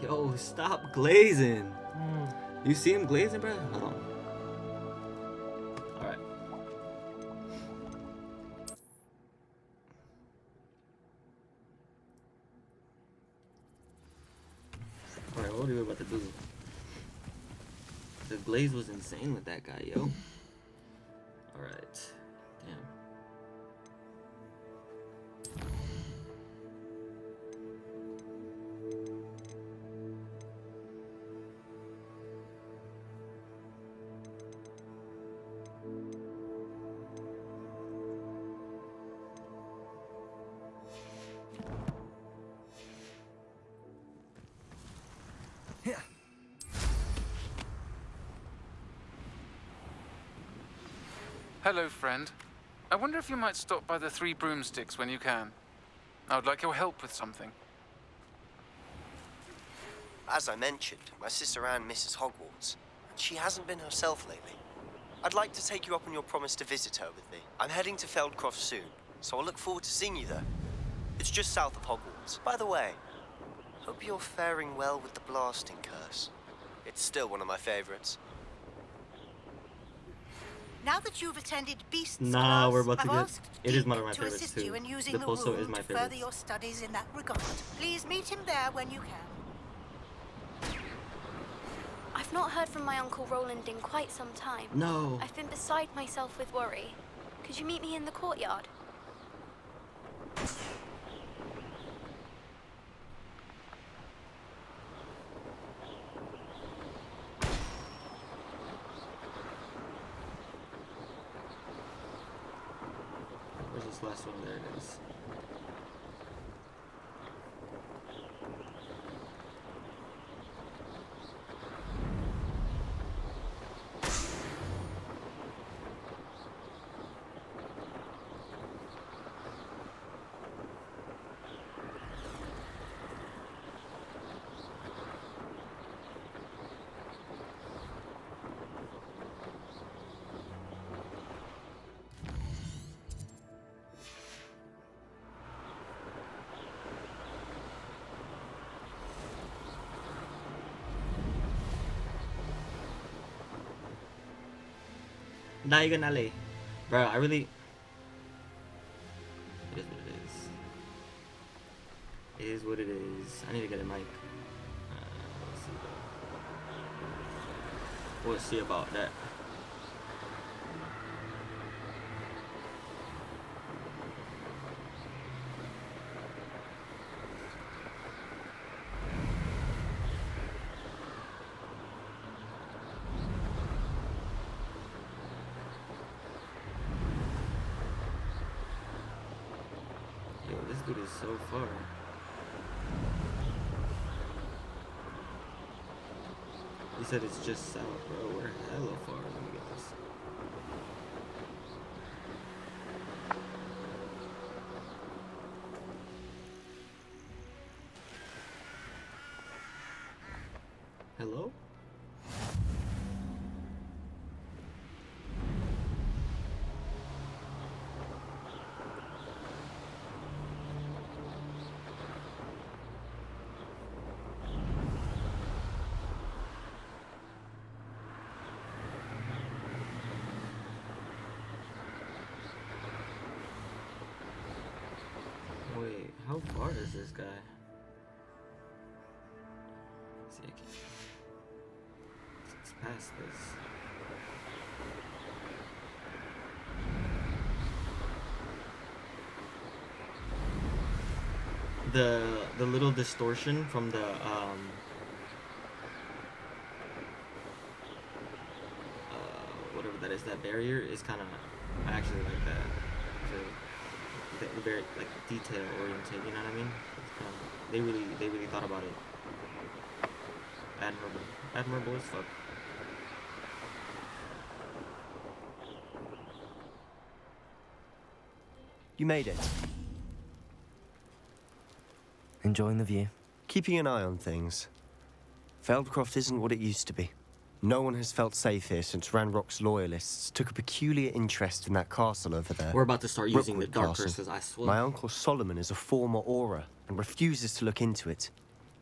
Yo, stop glazing. You see him glazing, bro? Oh. Alright. Alright, what are we about to do? The glaze was insane with that guy, yo. Alright. Damn. Hello, friend. I wonder if you might stop by the Three Broomsticks when you can. I would like your help with something. As I mentioned, my sister Anne misses Hogwarts, and she hasn't been herself lately. I'd like to take you up on your promise to visit her with me. I'm heading to Feldcroft soon, so I'll look forward to seeing you there. It's just south of Hogwarts. By the way, hope you're faring well with the blasting curse. It's still one of my favorites. Now that you've attended Beast's Nah, class, we're about to I've get... asked It is Deek one of my to favorites, assist too. you in using The the Posto room is my to further favorite. your studies in that regard. Please meet him there when you can. I've not heard from my Uncle Roland in quite some time. No. I've been beside myself with worry. Could you meet me in the courtyard? Where's this last one? There it is. Diagonally. Bro, I really... It is what it is. It is what it is. I need to get a mic. Let's see. We'll see about that. This dude is so far. He said it's just south, bro. We're hella far. Let me get this. Hello? Wait, how far is this guy? Let's see, I can't. It's past this. The little distortion from the whatever that is, that barrier is kind of, I actually like that. So, very like detail oriented, you know what I mean? They really thought about it. Admirable as fuck. You made it. Enjoying the view? Keeping an eye on things. Feldcroft isn't what it used to be. No one has felt safe here since Ranrock's loyalists took a peculiar interest in that castle over there. We're about to start using Brookwood the dark Castle. curses, I swear. My uncle Solomon is a former Auror and refuses to look into it.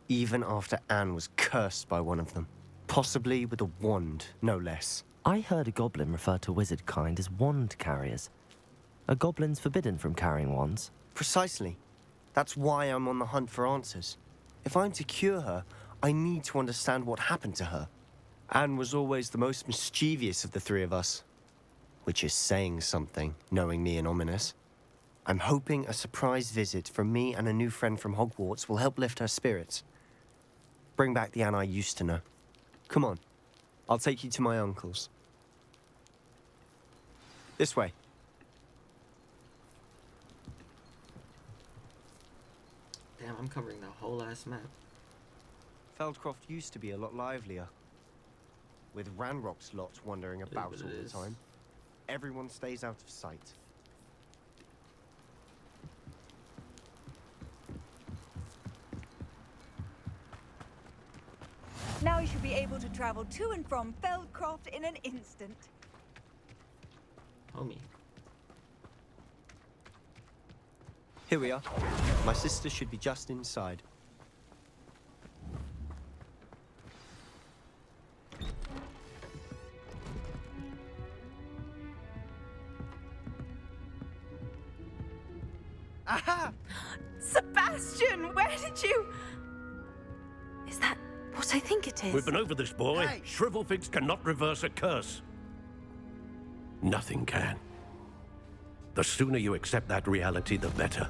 even after Anne was cursed by one of them. Possibly with a wand, no less. I heard a goblin refer to wizard kind as wand carriers. Are goblins forbidden from carrying wands? Precisely. That's why I'm on the hunt for answers. If I'm to cure her, I need to understand what happened to her. Anne was always the most mischievous of the three of us. Which is saying something, knowing me and Ominous. I'm hoping a surprise visit from me and a new friend from Hogwarts will help lift her spirits. Bring back the Anne I used to know. Come on, I'll take you to my uncle's. This way. Damn, I'm covering the whole ass map. Feldcroft used to be a lot livelier. With Ranrock's lot wandering about all the time. Everyone stays out of sight. Now you should be able to travel to and from Feldcroft in an instant. Homie. Here we are. My sister should be just inside. Aha! Sebastian, where did you... Is that what I think it is? We've been over this, boy. Hey! Shrivelfigs cannot reverse a curse. Nothing can. The sooner you accept that reality, the better.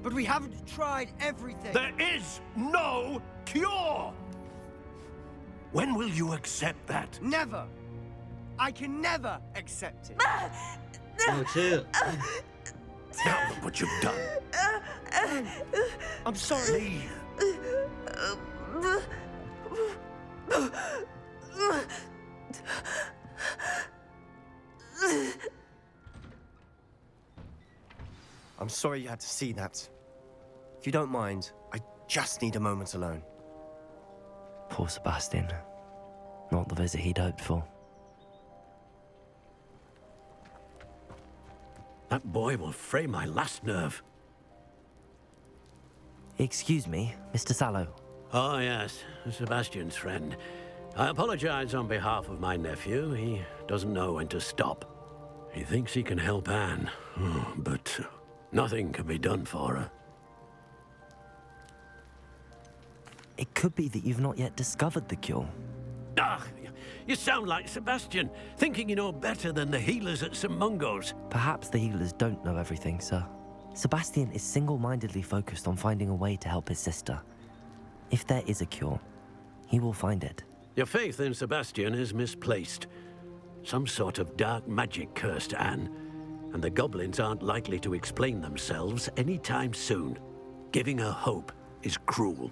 But we haven't tried everything. There is no cure! When will you accept that? Never. I can never accept it. Oh, chill. Now look what you've done. I'm sorry. Leave. I'm sorry you had to see that. If you don't mind, I just need a moment alone. Poor Sebastian. Not the visit he'd hoped for. That boy will fray my last nerve. Excuse me, Mr. Sallow. Oh, yes, Sebastian's friend. I apologize on behalf of my nephew. He doesn't know when to stop. He thinks he can help Anne, but nothing can be done for her. It could be that you've not yet discovered the cure. Ah, you sound like Sebastian, thinking you know better than the healers at St. Mungo's. Perhaps the healers don't know everything, sir. Sebastian is single-mindedly focused on finding a way to help his sister. If there is a cure, he will find it. Your faith in Sebastian is misplaced. Some sort of dark magic cursed Anne, and the goblins aren't likely to explain themselves anytime soon. Giving her hope is cruel.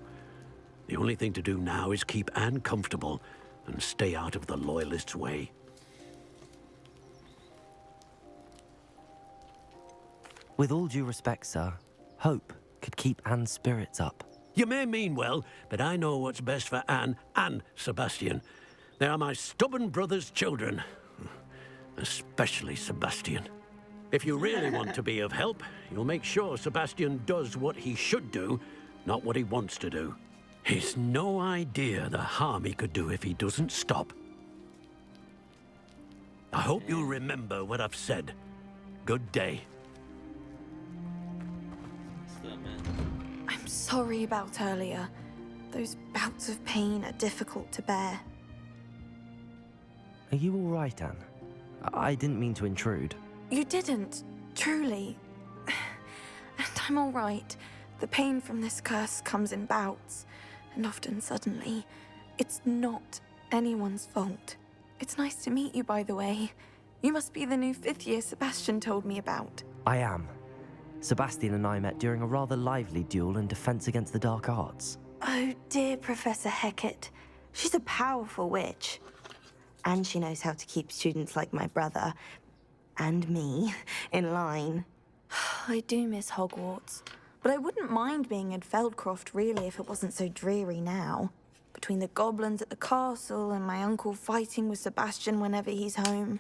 The only thing to do now is keep Anne comfortable and stay out of the Loyalists' way. With all due respect, sir, hope could keep Anne's spirits up. You may mean well, but I know what's best for Anne and Sebastian. They are my stubborn brother's children. Especially Sebastian. If you really want to be of help, you'll make sure Sebastian does what he should do, not what he wants to do. He's no idea the harm he could do if he doesn't stop. I hope you'll remember what I've said. Good day. What's up, man? I'm sorry about earlier. Those bouts of pain are difficult to bear. Are you all right, Anne? I didn't mean to intrude. You didn't, truly. And I'm all right. The pain from this curse comes in bouts, and often suddenly. It's not anyone's fault. It's nice to meet you, by the way. You must be the new 5th year Sebastian told me about. I am. Sebastian and I met during a rather lively duel in defense against the dark arts. Oh, dear Professor Hecat. She's a powerful witch. And she knows how to keep students like my brother, and me, in line. I do miss Hogwarts, but I wouldn't mind being in Feldcroft, really, if it wasn't so dreary now. Between the goblins at the castle and my uncle fighting with Sebastian whenever he's home,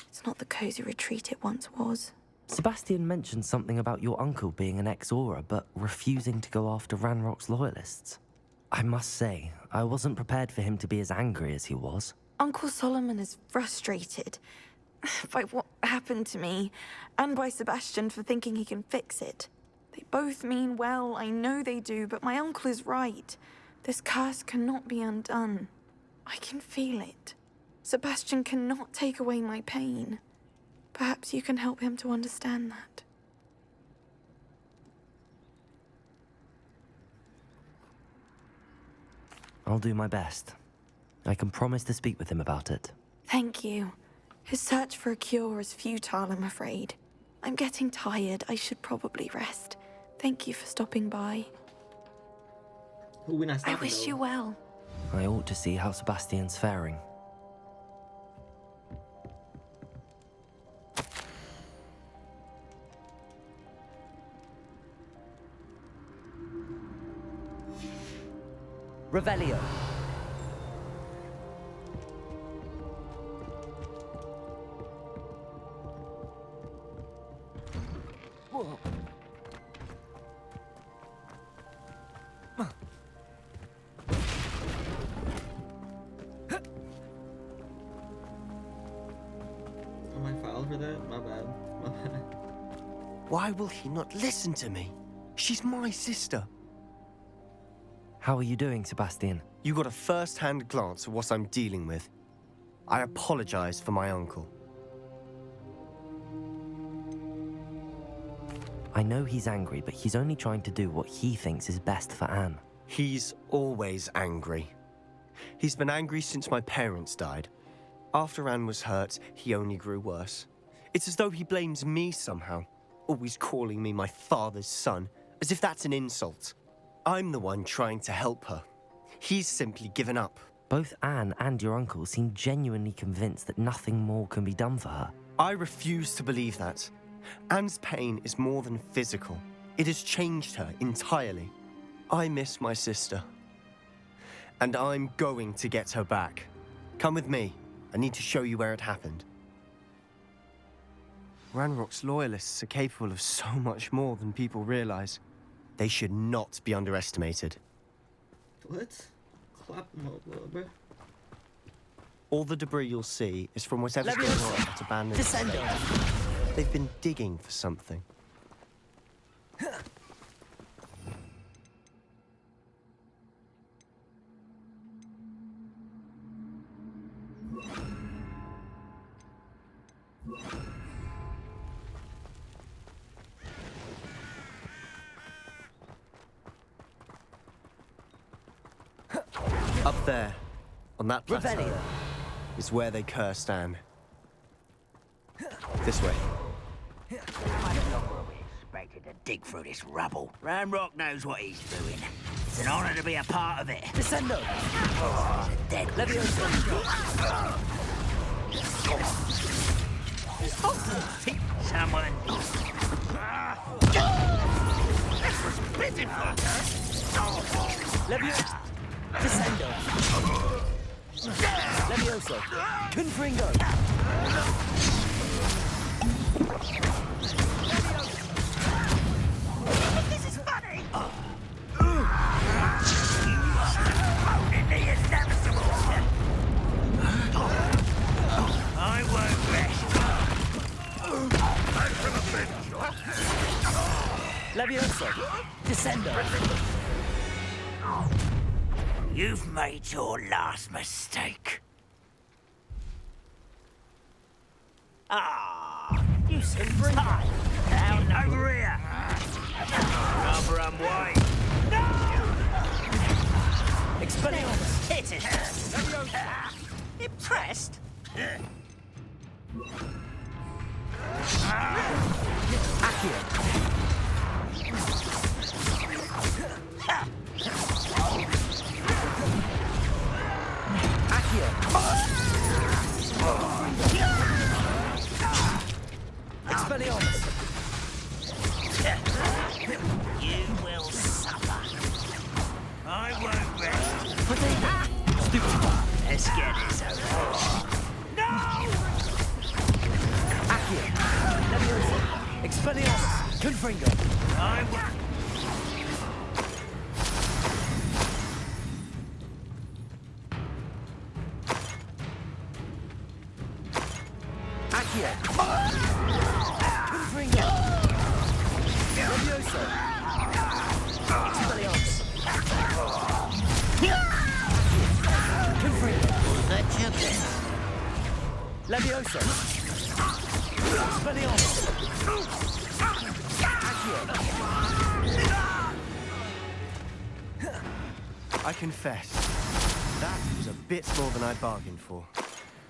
it's not the cozy retreat it once was. Sebastian mentioned something about your uncle being an ex-Aura, but refusing to go after Ranrock's loyalists. I must say, I wasn't prepared for him to be as angry as he was. Uncle Solomon is frustrated by what happened to me, and by Sebastian for thinking he can fix it. They both mean well, I know they do, but my uncle is right. This curse cannot be undone. I can feel it. Sebastian cannot take away my pain. Perhaps you can help him to understand that. I'll do my best. I can promise to speak with him about it. Thank you. His search for a cure is futile, I'm afraid. I'm getting tired. I should probably rest. Thank you for stopping by. We're not I stopping, wish though. you well. I ought to see how Sebastian's faring. Revelio. Whoa. Am I filed for that? My bad. My bad. Why will he not listen to me? She's my sister. How are you doing, Sebastian? You got a first-hand glance at what I'm dealing with. I apologize for my uncle. I know he's angry, but he's only trying to do what he thinks is best for Anne. He's always angry. He's been angry since my parents died. After Anne was hurt, he only grew worse. It's as though he blames me somehow, always calling me my father's son, as if that's an insult. I'm the one trying to help her. He's simply given up. Both Anne and your uncle seem genuinely convinced that nothing more can be done for her. I refuse to believe that. Anne's pain is more than physical. It has changed her entirely. I miss my sister. And I'm going to get her back. Come with me. I need to show you where it happened. Ranrock's loyalists are capable of so much more than people realize. They should not be underestimated. What? Clap them up, little bro. All the debris you'll see is from whatever's going on at that abandoned estate. They've been digging for something. Up there, on that plateau, is where they cursed Anne. This way. How long were we expected to dig through this rubble? Ranrock knows what he's doing. It's an honor to be a part of it. Descendo! Oh, it's a dead Someone... This was pitiful! Levioso. Descendo. Levioso. Confringo. This is funny! The inevitable! I won't rest. I'm from a bench. Levioso. Descendo. You've made your last mistake. Ah, you seem tired. Down over here. Rather unwise. No! Expelliarmus. Hit it. Impressed? Accio. Expelliarmus. You will suffer. I won't rest. Stupid. Let's get this over. No! Accio. Levioso. Confringo. Accio. Confringo. Levioso. Expelliarmus. Confringo. Levioso. Expelliarmus. Accio. I confess, that was a bit more than I bargained for.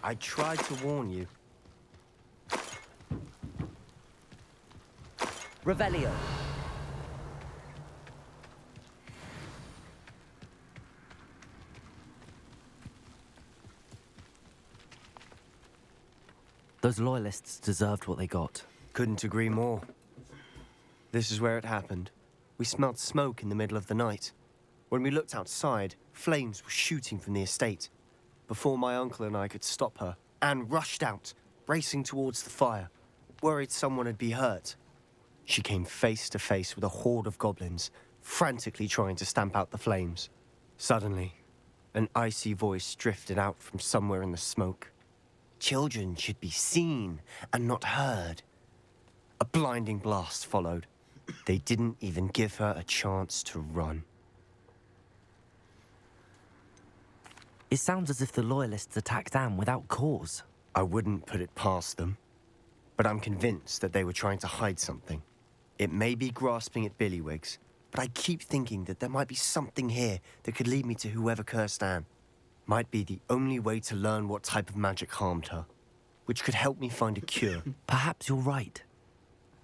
I tried to warn you. Revelio. Those loyalists deserved what they got. Couldn't agree more. This is where it happened. We smelled smoke in the middle of the night. When we looked outside, flames were shooting from the estate. Before my uncle and I could stop her, Anne rushed out, racing towards the fire, worried someone had been hurt. She came face to face with a horde of goblins, frantically trying to stamp out the flames. Suddenly, an icy voice drifted out from somewhere in the smoke. Children should be seen and not heard. A blinding blast followed. They didn't even give her a chance to run. It sounds as if the loyalists attacked Anne without cause. I wouldn't put it past them, but I'm convinced that they were trying to hide something. It may be grasping at billywhigs, but I keep thinking that there might be something here that could lead me to whoever cursed Anne. Might be the only way to learn what type of magic harmed her, which could help me find a cure. Perhaps you're right.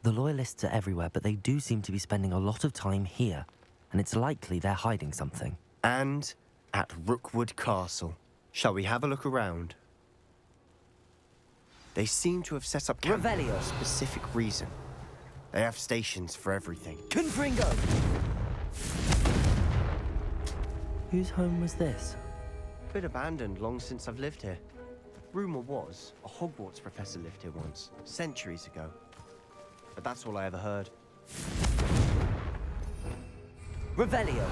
The loyalists are everywhere, but they do seem to be spending a lot of time here, and it's likely they're hiding something. And at Rookwood Castle. Shall we have a look around? They seem to have set up camp for a specific reason. They have stations for everything. Confringo! Whose home was this? Bit abandoned long since I've lived here. Rumor was a Hogwarts professor lived here once, centuries ago. But that's all I ever heard. Revelio.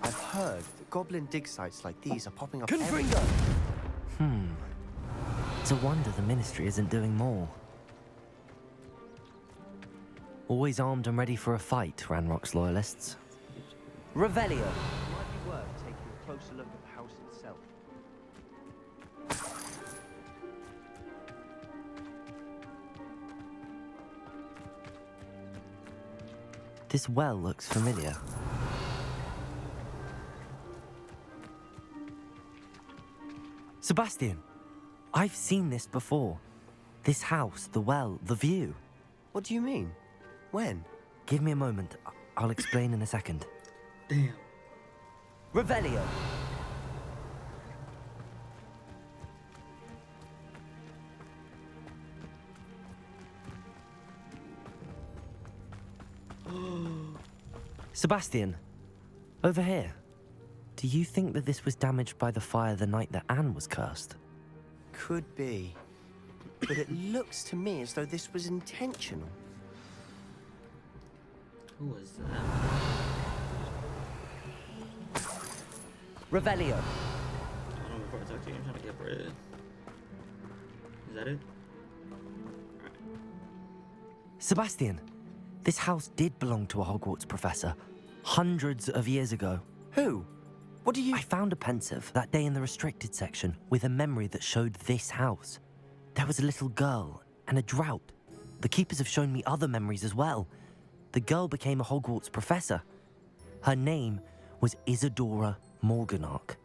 I've heard that goblin dig sites like these are popping up Confringo! It's a wonder the Ministry isn't doing more. Always armed and ready for a fight, Ranrock's loyalists. Revelio. It might be worth taking a closer look at the house itself. This well looks familiar. Sebastian! I've seen this before. This house, the well, the view. What do you mean? When? Give me a moment. I'll explain in a second. Damn. Revelio. Sebastian, over here. Do you think that this was damaged by the fire the night that Anne was cursed? Could be. But it looks to me as though this was intentional. Who was that? Revelio. I don't know before I talk to you. I'm trying to get bread. Is that it? Alright. Sebastian, this house did belong to a Hogwarts professor. Hundreds of years ago. Who? What do you... I found a pensive that day in the restricted section with a memory that showed this house. There was a little girl and a drought. The keepers have shown me other memories as well. The girl became a Hogwarts professor. Her name was Isadora Morganach.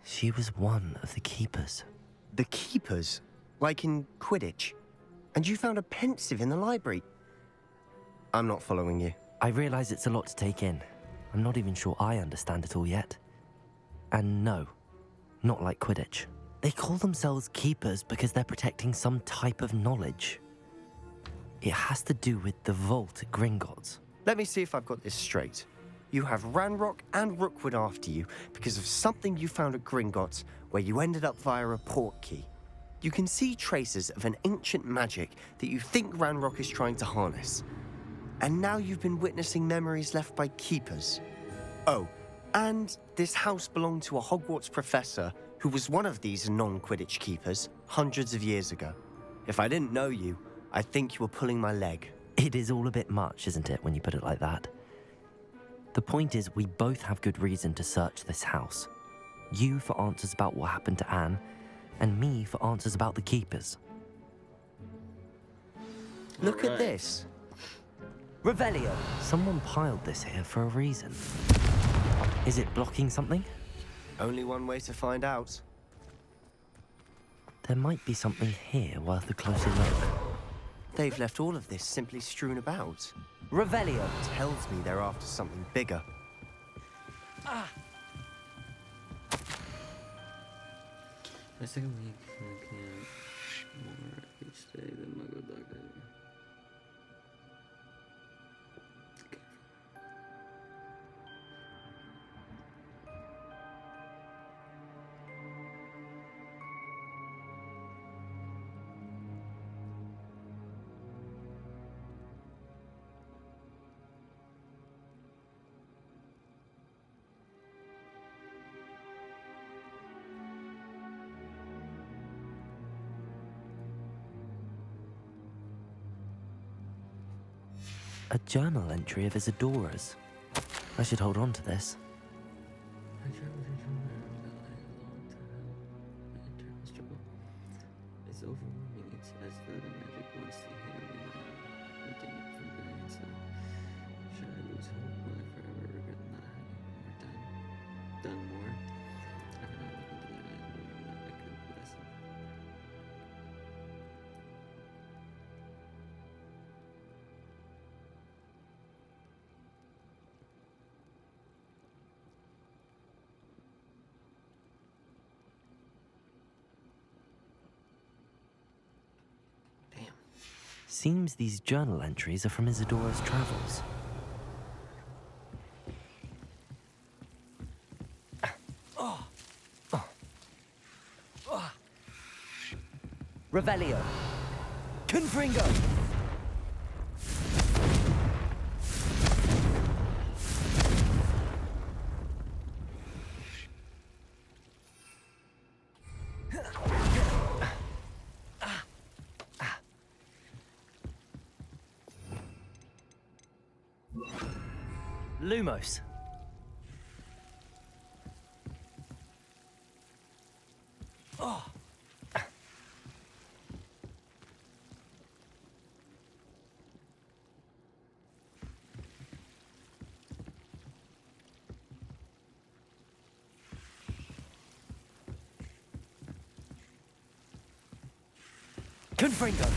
She was one of the keepers. The keepers? Like in Quidditch. And you found a pensive in the library. I'm not following you. I realize it's a lot to take in. I'm not even sure I understand it all yet. And no, not like Quidditch. They call themselves keepers because they're protecting some type of knowledge. It has to do with the vault at Gringotts. Let me see if I've got this straight. You have Ranrock and Rookwood after you because of something you found at Gringotts where you ended up via a portkey. You can see traces of an ancient magic that you think Ranrock is trying to harness. And now you've been witnessing memories left by keepers. Oh, and this house belonged to a Hogwarts professor who was one of these non-Quidditch keepers hundreds of years ago. If I didn't know you, I'd think you were pulling my leg. It is all a bit much, isn't it, when you put it like that? The point is, we both have good reason to search this house. You for answers about what happened to Anne, and me for answers about the keepers. Look at this. Revelio. Someone piled this here for a reason. Is it blocking something? Only one way to find out. There might be something here worth a closer look. They've left all of this simply strewn about. Revelio. Tells me they're after something bigger. My second week in camp, more each day than Muggle Dog Day. A journal entry of Isadora's. I should hold on to this. I traveled into a long time. My internal struggle is overwhelming. It's as though the magic wants to heal me now, preventing it from doing so. Should I lose hope? Will I forever regret not having done more? I cannot look into the eyes of a woman that I could bless. Seems these journal entries are from Isadora's travels. Revelio. Confringo. Lumos. Confringo.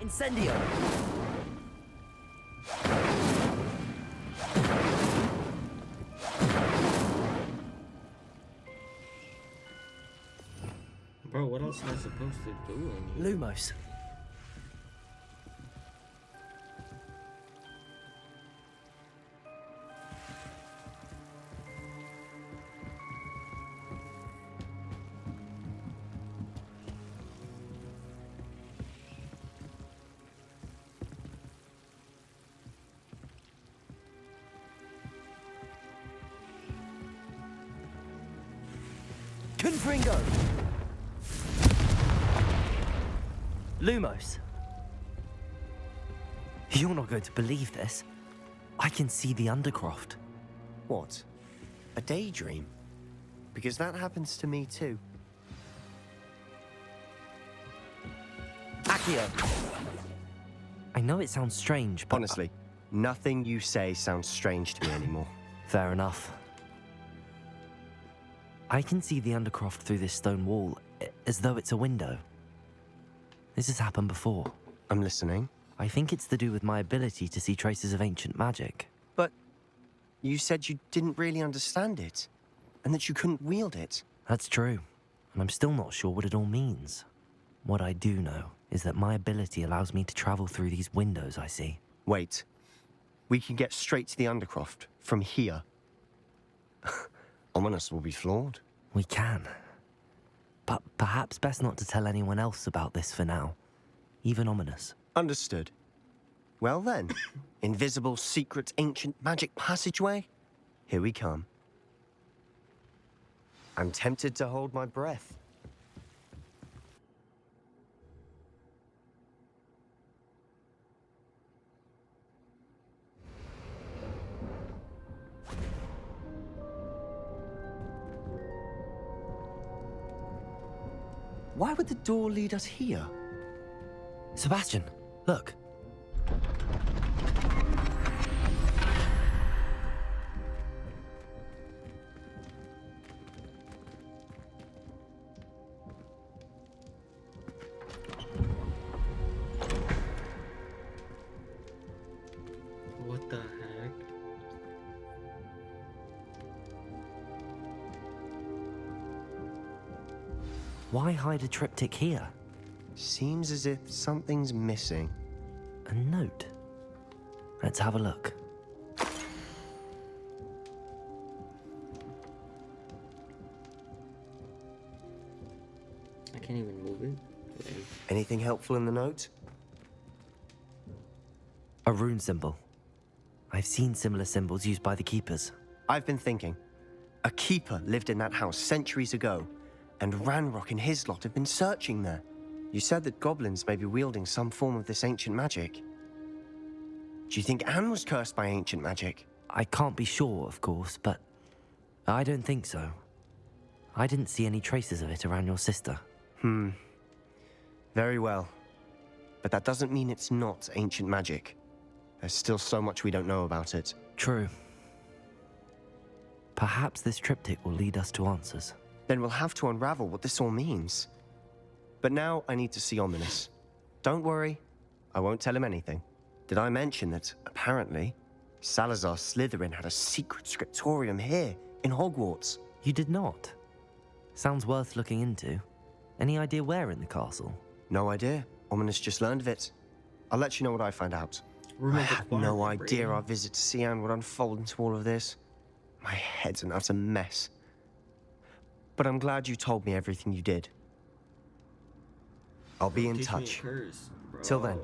Incendio. Bro, what else am I supposed to do? Lumos. Confringo. Lumos. You're not going to believe this. I can see the Undercroft. What? A daydream? Because that happens to me too. Accio. I know it sounds strange, but... Honestly, Nothing you say sounds strange to me anymore. Fair enough. I can see the Undercroft through this stone wall, as though it's a window. This has happened before. I'm listening. I think it's to do with my ability to see traces of ancient magic. But you said you didn't really understand it, and that you couldn't wield it. That's true, and I'm still not sure what it all means. What I do know is that my ability allows me to travel through these windows I see. Wait. We can get straight to the Undercroft from here. Ominous will be flawed. We can. But perhaps best not to tell anyone else about this for now. Even Ominous. Understood. Well then, invisible, secret, ancient magic passageway? Here we come. I'm tempted to hold my breath. Why would the door lead us here? Sebastian, look. What the heck? Why hide a triptych here? Seems as if something's missing. A note. Let's have a look. I can't even move it. Okay. Anything helpful in the note? A rune symbol. I've seen similar symbols used by the keepers. I've been thinking. A keeper lived in that house centuries ago, and Ranrock and his lot have been searching there. You said that goblins may be wielding some form of this ancient magic. Do you think Anne was cursed by ancient magic? I can't be sure, of course, but I don't think so. I didn't see any traces of it around your sister. Very well. But that doesn't mean it's not ancient magic. There's still so much we don't know about it. True. Perhaps this triptych will lead us to answers. Then we'll have to unravel what this all means. But now I need to see Ominous. Don't worry, I won't tell him anything. Did I mention that, apparently, Salazar Slytherin had a secret scriptorium here, in Hogwarts? You did not? Sounds worth looking into. Any idea where in the castle? No idea. Ominous just learned of it. I'll let you know what I find out. I had no idea our visit to Sian would unfold into all of this. My head's an utter mess. But I'm glad you told me everything you did. I'll be in touch. Till then.